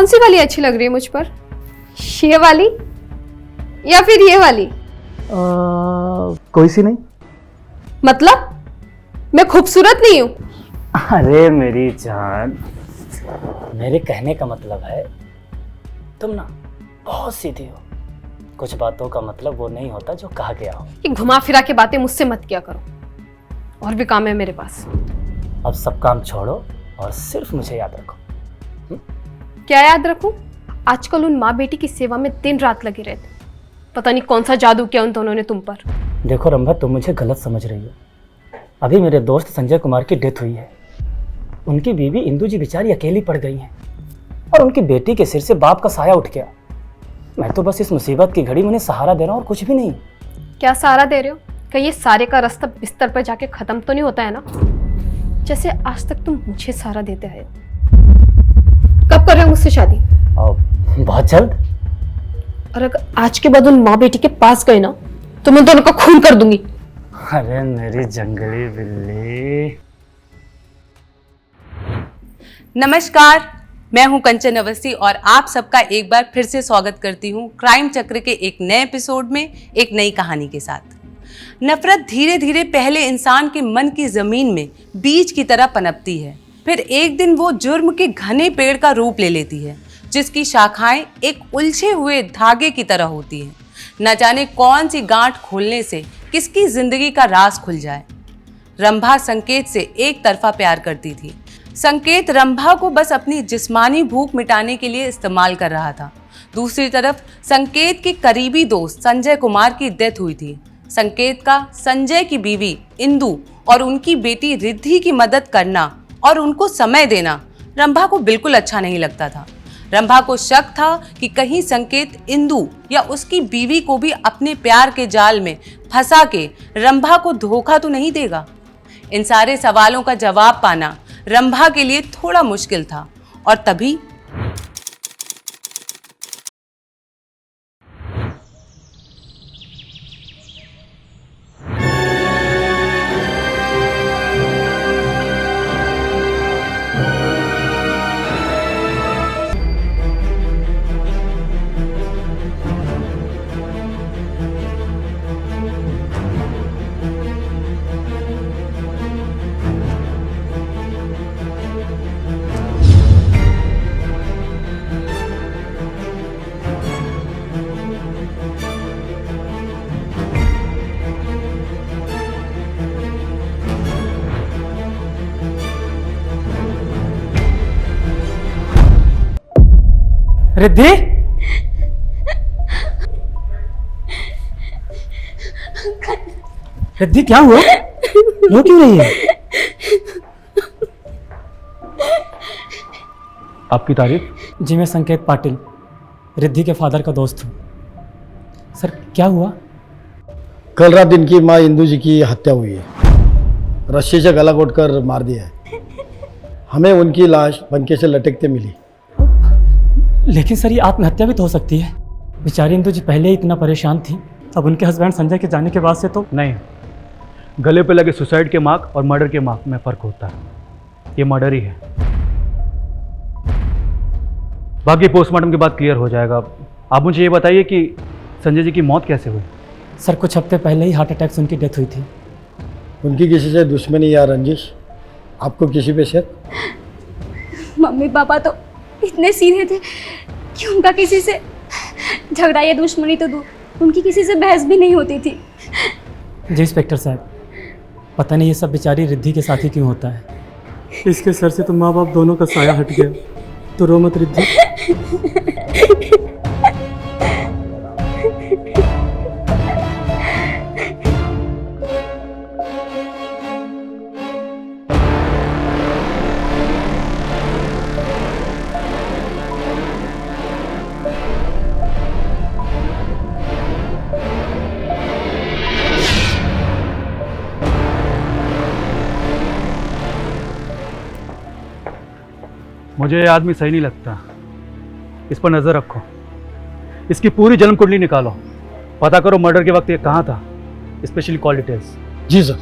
सी वाली अच्छी लग रही है मुझ पर, ये वाली या फिर ये वाली? कोई सी नहीं। मतलब मैं खूबसूरत नहीं हूँ? अरे मेरी जान, मेरे कहने का मतलब है तुम ना बहुत सीधी हो। कुछ बातों का मतलब वो नहीं होता जो कहा गया हो। ये घुमा फिरा के बातें मुझसे मत किया करो, और भी काम है मेरे पास। अब सब काम छोड़ो और सिर्फ मुझे याद रखो। क्या याद रखूं? आजकल उन माँ बेटी की सेवा में दिन रात लगे रहते, पता नहीं कौन सा जादू किया उन दोनों ने तुम पर। देखो रंभा, तुम मुझे गलत समझ रही हो। अभी मेरे दोस्त संजय कुमार की डेथ हुई है। उनकी बीवी इंदू जी बेचारी अकेली पड़ गई हैं और उनकी बेटी के सिर से बाप का साया उठ गया। मैं तो बस इस मुसीबत की घड़ी में उन्हें सहारा दे रहा हूँ और कुछ भी नहीं। क्या सहारा दे रहे हो? कहीं ये सारे का रास्ता बिस्तर पर जाके खत्म तो नहीं होता है ना, जैसे आज तक तुम मुझे सहारा देते आए हो? कब कर रहे हो मुझसे शादी? बहुत जल्द। और अगर आज के बाद उन माँ बेटी के पास गए ना तो मैं दोनों का खून कर दूंगी। अरे मेरी जंगली बिल्ली। नमस्कार, मैं हूं कंचन अवस्थी और आप सबका एक बार फिर से स्वागत करती हूं क्राइम चक्र के एक नए एपिसोड में, एक नई कहानी के साथ। नफरत धीरे धीरे पहले इंसान के मन की जमीन में बीज की तरह पनपती है, फिर एक दिन वो जुर्म के घने पेड़ का रूप ले लेती है, जिसकी शाखाएं एक उलझे हुए धागे की तरह होती हैं। न जाने कौन सी गांठ खोलने से किसकी जिंदगी का राज खुल जाए। रंभा संकेत से एक तरफा प्यार करती थी। संकेत रंभा को बस अपनी जिस्मानी भूख मिटाने के लिए इस्तेमाल कर रहा था। दूसरी तरफ संकेत के करीबी दोस्त संजय कुमार की डेथ हुई थी। संकेत का संजय की बीवी इंदु और उनकी बेटी रिद्धि की मदद करना और उनको समय देना रंभा को बिल्कुल अच्छा नहीं लगता था। रंभा को शक था कि कहीं संकेत इंदु या उसकी बीवी को भी अपने प्यार के जाल में फंसा के रंभा को धोखा तो नहीं देगा। इन सारे सवालों का जवाब पाना रंभा के लिए थोड़ा मुश्किल था, और तभी रिद्धि, रिद्धि क्या हुआ? रो क्यों रही है? आपकी तारीफ? जी, मैं संकेत पाटिल, रिद्धि के फादर का दोस्त हूँ। सर, क्या हुआ? कल रात इनकी माँ इंदू जी की हत्या हुई है। रस्सी से गला घोटकर मार दिया है। हमें उनकी लाश पंखे से लटकते मिली। लेकिन सर, ये आत्महत्या भी तो हो सकती है। बेचारी इंदू जी पहले ही इतना परेशान थी, अब उनके हस्बैंड संजय के जाने के बाद से तो। नहीं, गले पे लगे सुसाइड के मार्क और मर्डर के मार्क में फ़र्क होता है। ये मर्डर ही है। बाकी पोस्टमार्टम के बाद क्लियर हो जाएगा। आप मुझे ये बताइए कि संजय जी की मौत कैसे हुई? सर, कुछ हफ्ते पहले ही हार्ट अटैक से उनकी डेथ हुई थी। उनकी किसी से दुश्मनी या रंजिश? आपको किसी पे शक? मम्मी पापा तो इतने सीधे थे कि उनका किसी से झगड़ा या दुश्मनी तो दूर, उनकी किसी से बहस भी नहीं होती थी। जी इंस्पेक्टर साहब, पता नहीं ये सब बेचारी रिद्धि के साथ ही क्यों होता है। इसके सर से तो माँ बाप दोनों का साया हट गया। तो रो मत रिद्धि। मुझे ये आदमी सही नहीं लगता। इस पर नज़र रखो। इसकी पूरी जन्म कुंडली निकालो, पता करो मर्डर के वक्त ये कहाँ था, स्पेशली कॉल डिटेल्स। जी सर।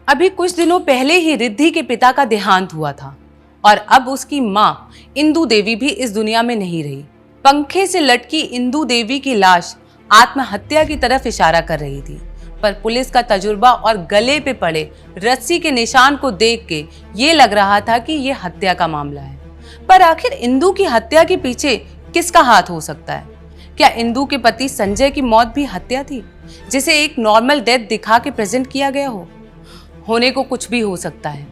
अभी कुछ दिनों पहले ही रिद्धि के पिता का देहांत हुआ था और अब उसकी मां इंदु देवी भी इस दुनिया में नहीं रही। पंखे से लटकी इंदु देवी की लाश आत्महत्या की तरफ इशारा कर रही थी, पर पुलिस का तजुर्बा और गले पे पड़े रस्सी के निशान को देख के ये लग रहा था कि ये हत्या का मामला है। पर आखिर इंदु की हत्या के पीछे किसका हाथ हो सकता है? क्या इंदु के पति संजय की मौत भी हत्या थी, जिसे एक नॉर्मल डेथ दिखा के प्रेजेंट किया गया हो? होने को कुछ भी हो सकता है।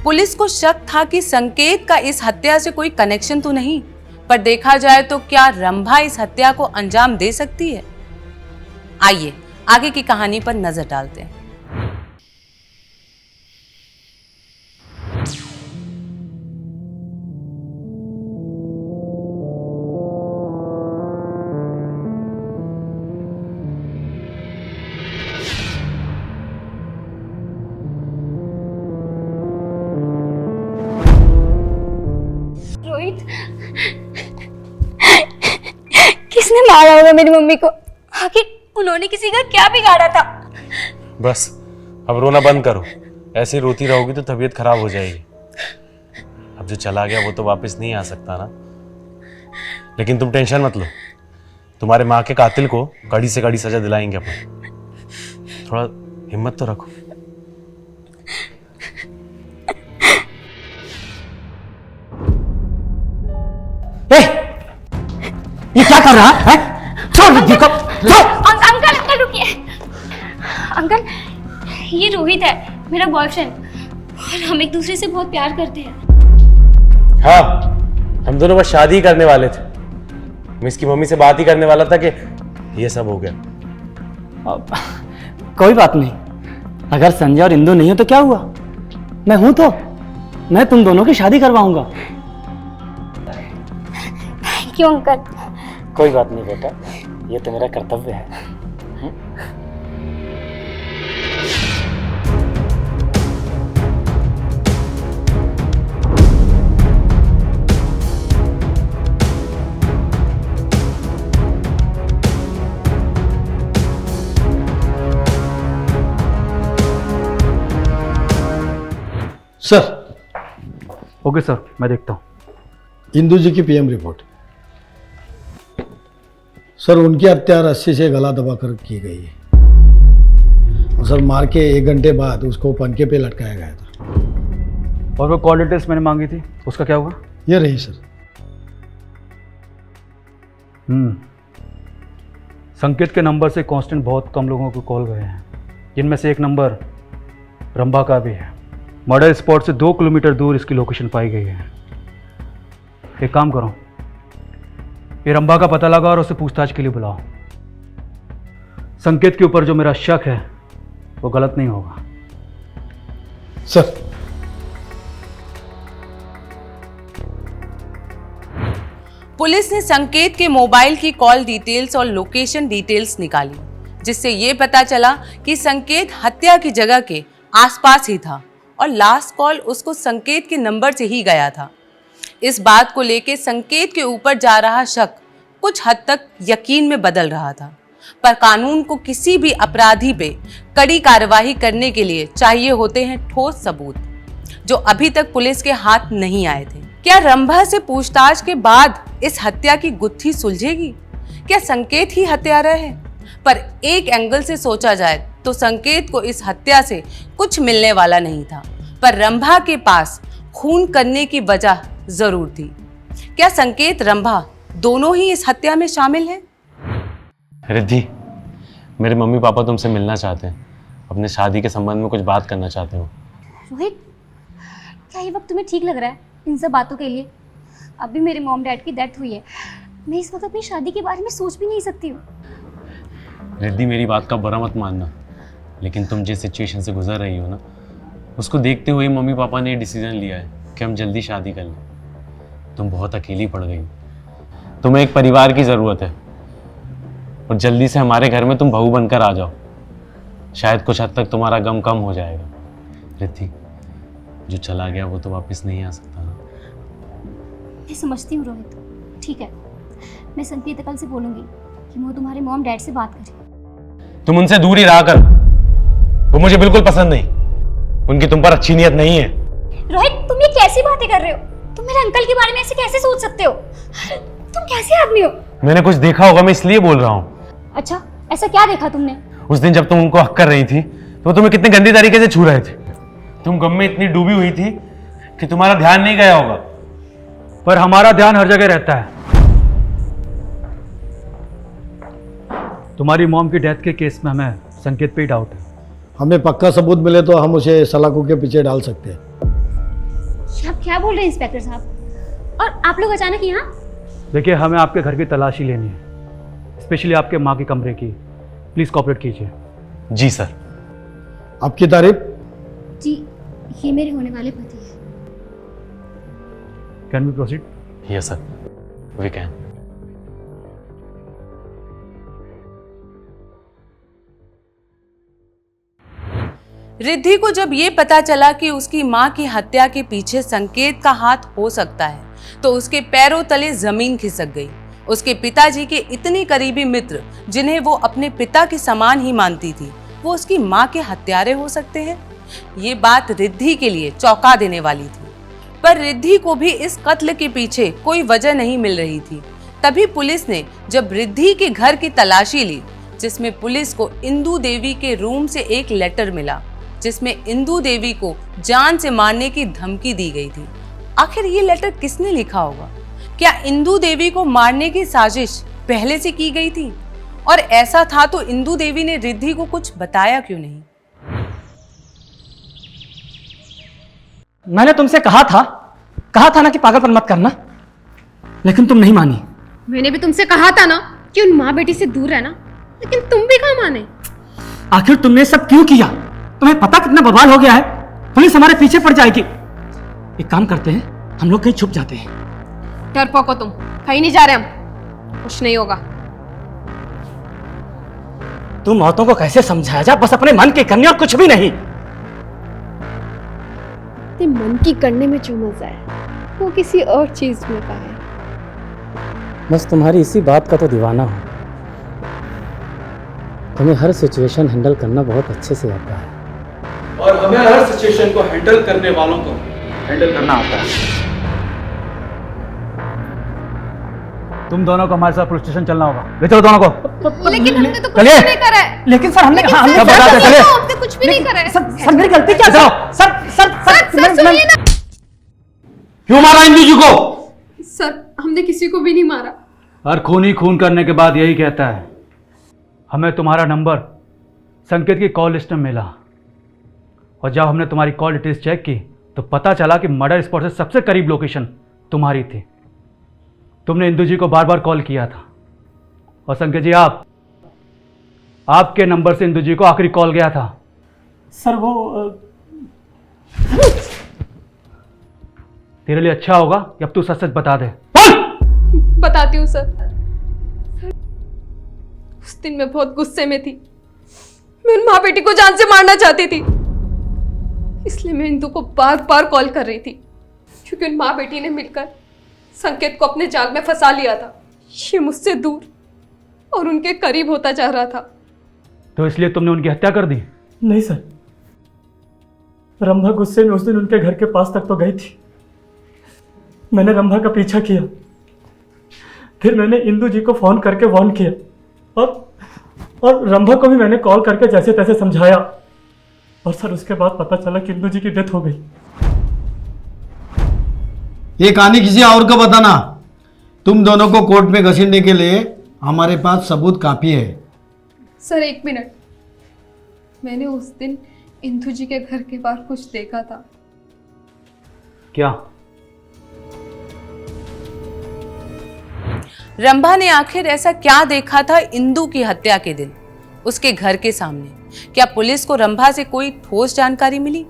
पुलिस को शक था कि संकेत का इस हत्या से कोई कनेक्शन तो नहीं, पर देखा जाए तो क्या रंभा इस हत्या को अंजाम दे सकती है? आइए आगे की कहानी पर नजर डालते हैं। रोहित, किसने मारा होगा मेरी मम्मी को? आखिर उन्होंने किसी का क्या बिगाड़ा था? बस अब रोना बंद करो। ऐसे रोती रहोगी तो तबीयत खराब हो जाएगी। अब जो चला गया वो तो वापस नहीं आ सकता ना। लेकिन तुम टेंशन मत लो, तुम्हारे माँ के कातिल को कड़ी से कड़ी सजा दिलाएंगे अपन। थोड़ा हिम्मत तो रखो। ये क्या कर रहा है? छोड़ रिद्धि को, छोड़। अंकल अंकल रुकिए। अंकल, ये रोहित है, मेरा बॉयफ्रेंड, और हम एक दूसरे से बहुत प्यार करते हैं। हाँ, हम दोनों बस शादी करने वाले थे। मैं इसकी मम्मी से बात ही करने वाला था कि ये सब हो गया। कोई बात नहीं, अगर संजय और इंदु नहीं हो तो क्या हुआ? मैं हूं तो मैं तुम दोनों की शादी करवाऊंगा। Thank you uncle. कोई बात नहीं बेटा, ये तो मेरा कर्तव्य है। सर, ओके सर, मैं देखता हूँ। इंदु जी की पीएम रिपोर्ट। सर, उनकी हत्या रस्सी से गला दबाकर की गई है और सर मार के 1 घंटे बाद उसको पंखे पे लटकाया गया था। और वो कॉल डिटेल्स मैंने मांगी थी, उसका क्या हुआ? ये रही सर। संकेत के नंबर से कांस्टेंट बहुत कम लोगों को कॉल गए हैं, जिनमें से एक नंबर रंभा का भी है। मर्डर स्पॉट से 2 किलोमीटर दूर इसकी लोकेशन पाई गई है। एक काम करो, ये रंभा का पता लगा और उसे पूछताछ के लिए बुलाओ। संकेत के ऊपर जो मेरा शक है वो गलत नहीं होगा। सर, पुलिस ने संकेत के मोबाइल की कॉल डिटेल्स और लोकेशन डिटेल्स निकाली, जिससे ये पता चला कि संकेत हत्या की जगह के आसपास ही था और लास्ट कॉल उसको संकेत के नंबर से ही गया था। इस बात को लेकर संकेत के ऊपर जा रहा शक कुछ हद तक यकीन में बदल रहा था, पर कानून को किसी भी अपराधी पे कड़ी कार्रवाई करने के लिए चाहिए होते हैं ठोस सबूत, जो अभी तक पुलिस के हाथ नहीं आए थे। क्या रंभा से पूछताछ के बाद इस हत्या की गुत्थी सुलझेगी? क्या संकेत ही हत्यारा है? पर एक एंगल से सोचा जाए तो संकेत को इस हत्या से कुछ मिलने वाला नहीं था, पर रंभा के पास खून करने की वजह जरूर थी। क्या संकेत रंभा दोनों ही इस हत्या में शामिल हैं? रिद्धि, मेरे मम्मी पापा तुमसे मिलना चाहते हैं, अपने शादी के संबंध में कुछ बात करना चाहते हो। रोहित, क्या ये वक्त तुम्हें ठीक लग रहा है इन सब बातों के लिए? अभी मेरे मॉम डैड की डेथ हुई है, मैं इस वक्त अपनी शादी के बारे में सोच भी नहीं सकती हूँ। रिद्धि, मेरी बात का बुरा मत मानना, लेकिन तुम जिस सिचुएशन से गुजर रही हो ना, उसको देखते हुए मम्मी पापा ने डिसीजन लिया है कि हम जल्दी शादी कर लें। तुम बहुत अकेली पड़ गई, तुम्हें एक परिवार की ज़रूरत है और जल्दी से हमारे घर में तुम बहू बनकर आ जाओ। शायद कुछ हद तक तुम्हारा गम कम हो जाएगा। रिद्धि, जो चला गया वो तो वापस नहीं आ सकता ना। मैं समझती हूँ रोहित, ठीक है, मैं संकेत कल से बोलूँगी कि वो तुम्हारे मॉम डैड से बात करे। तुम उनसे दूर ही रहा कर, वो मुझे बिल्कुल पसंद नहीं। उनकी तुम पर अच्छी नीयत नहीं है। रोहित, तुम ये कैसी बातें कर रहे हो? तुम मेरे अंकल के बारे में ऐसे कैसे सोच सकते हो? तुम कैसे आदमी हो? मैंने कुछ देखा होगा, मैं इसलिए बोल रहा हूँ। अच्छा, ऐसा क्या देखा तुमने? उस दिन जब तुम उनको हक कर रही थी तो वो तुम्हें कितने गंदी तरीके से छू रहे थे। तुम गम में इतनी डूबी हुई थी कि तुम्हारा ध्यान नहीं गया होगा। पर हमारा ध्यान हर जगह रहता है। तुम्हारी मॉम की डेथ के केस में हमें संकेत पे ही डाउट है। हमें पक्का सबूत मिले तो हम उसे सलाखों के पीछे डाल सकते हैं। आप क्या बोल रहे हैं इंस्पेक्टर साहब? और आप लोग अचानक यहाँ? देखिए, हमें आपके घर की तलाशी लेनी है, स्पेशली आपके माँ के कमरे की। प्लीज कॉपरेट कीजिए। जी सर। आपकी तारीफ? जी, ये मेरे होने वाले पति हैं। Can we proceed? Yes sir, we can. Riddhi को जब ये पता चला कि उसकी मां की हत्या के पीछे संकेत का हाथ हो सकता है तो उसके पैरों तले जमीन खिसक गई। उसके पिताजी के इतने करीबी मित्र जिन्हें वो अपने पिता के समान ही मानती थी, वो उसकी मां के हत्यारे हो सकते हैं। ये बात रिद्धि के लिए चौंका देने वाली थी। पर रिद्धि को भी इस कत्ल के पीछे कोई वजह नहीं मिल रही थी। तभी पुलिस ने जब रिद्धि के घर की तलाशी ली, जिसमें पुलिस को इंदु देवी के रूम से एक लेटर मिला जिसमें इंदु देवी को जान से मारने की धमकी दी गई थी। आखिर ये लेटर किसने लिखा होगा? क्या इंदु देवी को मारने की साजिश पहले से की गई थी? और ऐसा था तो इंदु देवी ने रिद्धि को कुछ बताया क्यों नहीं? मैंने तुमसे कहा था ना कि पागलपन मत करना, लेकिन तुम नहीं मानी। मैंने भी तुमसे कहा था ना कि उन माँ बेटी से दूर रहना, लेकिन तुम भी कहाँ माने। आखिर तुमने सब क्यों किया? तुम्हें पता कितना बवाल हो गया है? पुलिस हमारे पीछे पड़ जाएगी। एक काम करते हैं, हम लोग कहीं छुप जाते हैं। डरपोक हो तुम, कहीं नहीं जा रहे हम, कुछ नहीं होगा। तुम औरतों को कैसे समझाया जा? बस अपने मन की करनी और कुछ भी नहीं। ते मन की करने में जो मजा है वो किसी और चीज में का है। बस तुम्हारी इसी बात का तो दीवाना हूं। तुम्हें हर सिचुएशन हैंडल करना बहुत अच्छे से आता है, और हमें हर सिचुएशन को हैंडल करने वालों को हैंडल करना आता है। तुम दोनों को हमारे साथ पुलिस स्टेशन चलना होगा। ले चलो दोनों को। लेकिन हमने तो कुछ भी नहीं करा है। लेकिन सर हमने हमने कुछ भी नहीं करा है। सर मेरी गलती क्या? सर सुनिए ना। क्यों मारा इंदु जी को? सर, हमने किसी को भी नहीं मारा। हर खून ही खून करने के बाद यही कहता है। हमें तुम्हारा नंबर संकेत की कॉल लिस्ट में मिला, और जब हमने तुम्हारी कॉल डिटेल्स चेक की तो पता चला कि मर्डर स्पॉट से सबसे करीब लोकेशन तुम्हारी थी। तुमने इंदु जी को बार बार कॉल किया था, और संकेत जी आपके नंबर से इंदु जी को आखिरी कॉल गया था। सर वो तेरे लिए अच्छा होगा कि अब तू सच सच बता दे। बताती हूँ सर। उस दिन मैं बहुत गुस्से में थी। मैं उन माँ बेटी को जान से मारना चाहती थी, इसलिए मैं इंदु को बार बार कॉल कर रही थी, क्योंकि उन माँ बेटी ने मिलकर संकेत को अपने जाल में फंसा लिया था। ये मुझसे दूर और उनके करीब होता जा रहा था। तो इसलिए तुमने उनकी हत्या कर दी? नहीं सर, रंभा गुस्से में उस दिन उनके घर के पास तक तो गई थी। मैंने रंभा का पीछा किया, फिर मैंने इंदु जी को फोन करके वार्न किया, और रंभा को भी मैंने कॉल करके जैसे तैसे समझाया, और सर उसके बाद पता चला कि इंदु जी की डेथ हो गई। ये कहानी किसी और को बताना। तुम दोनों को कोर्ट में घसीटने के लिए हमारे पास सबूत काफी है। सर एक मिनट, मैंने उस दिन इंदु जी के घर के बाहर कुछ देखा था। क्या? रंभा ने आखिर ऐसा क्या देखा था इंदु की हत्या के दिन उसके घर के सामने? क्या पुलिस को रंभा से कोई ठोस जानकारी मिली?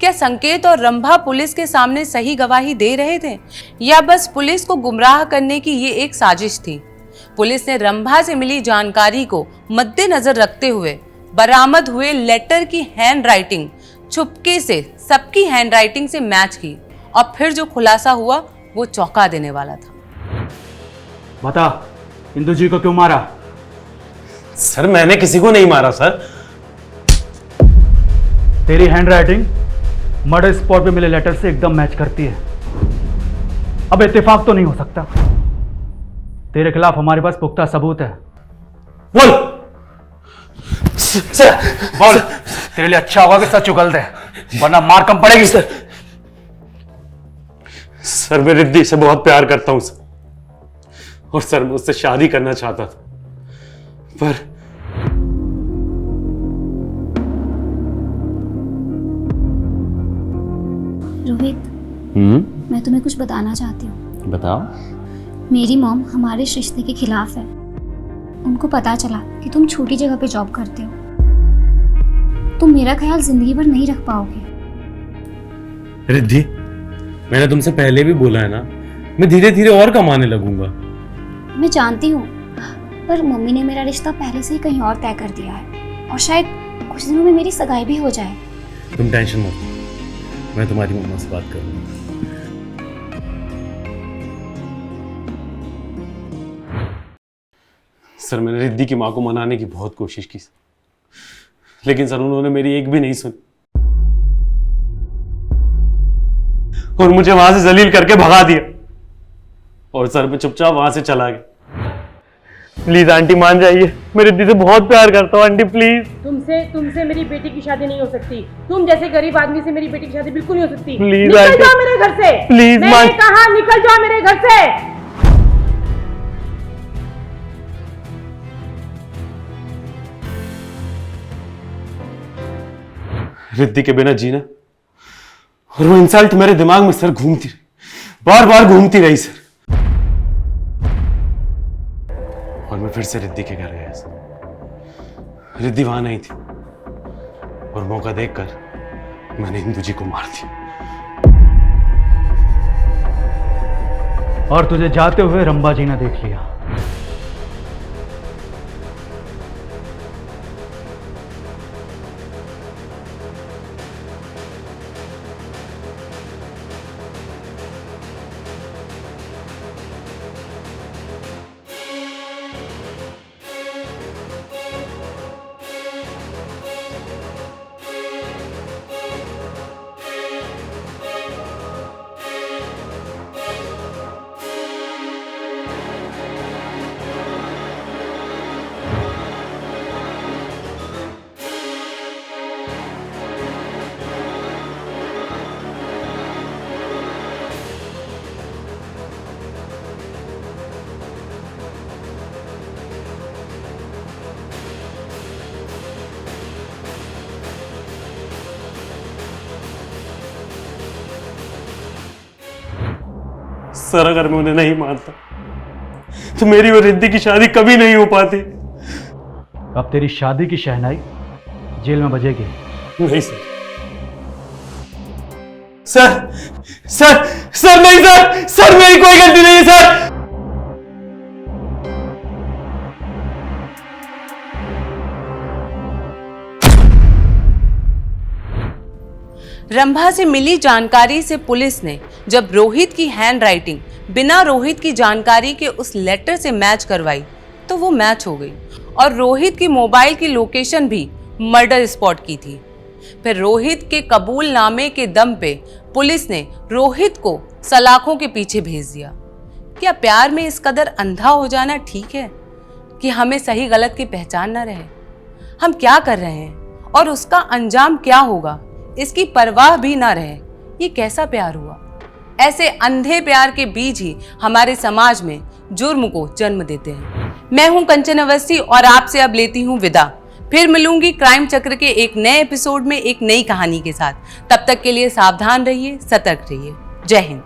क्या संकेत और रंभा पुलिस के सामने सही गवाही दे रहे थे, या बस पुलिस को गुमराह करने की ये एक साजिश थी? पुलिस ने रंभा से मिली जानकारी को मद्देनजर रखते हुए बरामद हुए लेटर की हैंडराइटिंग चुपके से सबकी हैंडराइटिंग से मैच की, और फिर जो खुलासा हुआ वो चौंका देने वाला था। बता, इंदु जी को क्यों मारा? सर मैंने किसी को नहीं मारा सर। तेरी हैंडराइटिंग मर्डर स्पॉट पे मिले लेटर से एकदम मैच करती है। अब इत्तेफाक तो नहीं हो सकता। तेरे खिलाफ हमारे पास पुख्ता सबूत है। बोल सर बोल, तेरे लिए अच्छा होगा कि सच उगल दे, वरना मार कम पड़ेगी। सर मैं रिद्धि से बहुत प्यार करता हूं सर, और सर मैं उससे शादी करना चाहता था, पर रोहित, मैं तुम्हें कुछ बताना चाहती हूँ। बताओ। मेरी मॉम हमारे इस रिश्ते के खिलाफ है। उनको पता चला कि तुम छोटी जगह पे जॉब करते हो, तुम मेरा ख्याल जिंदगी भर नहीं रख पाओगे। रिद्धि, मैंने तुमसे पहले भी बोला है ना, मैं धीरे धीरे और कमाने लगूंगा। मैं जानती हूँ, पर मम्मी ने मेरा रिश्ता पहले से ही कहीं और तय कर दिया है, और शायद कुछ दिनों में मेरी सगाई भी हो जाए। तुम टेंशन मत लो, मैं तुम्हारी मम्मा से बात करूंगा। सर मैंने रिद्धि की माँ को मनाने की बहुत कोशिश की, लेकिन सर उन्होंने मेरी एक भी नहीं सुनी, और मुझे वहां से जलील करके भगा दिया, और सर मैं चुपचाप वहां से चला गया। प्लीज आंटी मान जाइए, मैं रिद्धि से बहुत प्यार करता हूँ आंटी, प्लीज। तुमसे मेरी बेटी की शादी नहीं हो सकती। तुम जैसे गरीब आदमी से मेरी बेटी की शादी बिल्कुल नहीं हो सकती। प्लीज निकल आंटी, जाओ मेरे घर से। प्लीज मैंने कहा निकल जाओ मेरे घर से। रिद्धि के बिना जीना, और वो इंसल्ट मेरे दिमाग में सर घूमती रही, बार बार घूमती रही सर, और मैं फिर से रिद्धि के घर गया सर। रिद्धि वहां नहीं थी, और मौका देखकर मैंने इंदु जी को मार दिया। और तुझे जाते हुए रंबा जी ने देख लिया। सर अगर मैं उन्हें नहीं मानता तो मेरी और रिद्धि की शादी कभी नहीं हो पाती। अब तेरी शादी की शहनाई जेल में बजेगी। नहीं सर, सर सर सर नहीं सर, सर मेरी कोई गलती नहीं है सर। रंभा से मिली जानकारी से पुलिस ने जब रोहित की हैंडराइटिंग बिना रोहित की जानकारी के उस लेटर से मैच करवाई तो वो मैच हो गई, और रोहित की मोबाइल की लोकेशन भी मर्डर स्पॉट की थी। फिर रोहित के कबूलनामे के दम पे पुलिस ने रोहित को सलाखों के पीछे भेज दिया। क्या प्यार में इस कदर अंधा हो जाना ठीक है कि हमें सही गलत की पहचान न रहे? हम क्या कर रहे हैं और उसका अंजाम क्या होगा इसकी परवाह भी ना रहे, ये कैसा प्यार हुआ? ऐसे अंधे प्यार के बीज ही हमारे समाज में जुर्म को जन्म देते हैं। मैं हूं कंचन अवस्थी और आपसे अब लेती हूं विदा। फिर मिलूंगी क्राइम चक्र के एक नए एपिसोड में एक नई कहानी के साथ। तब तक के लिए सावधान रहिए, सतर्क रहिए। जय हिंद।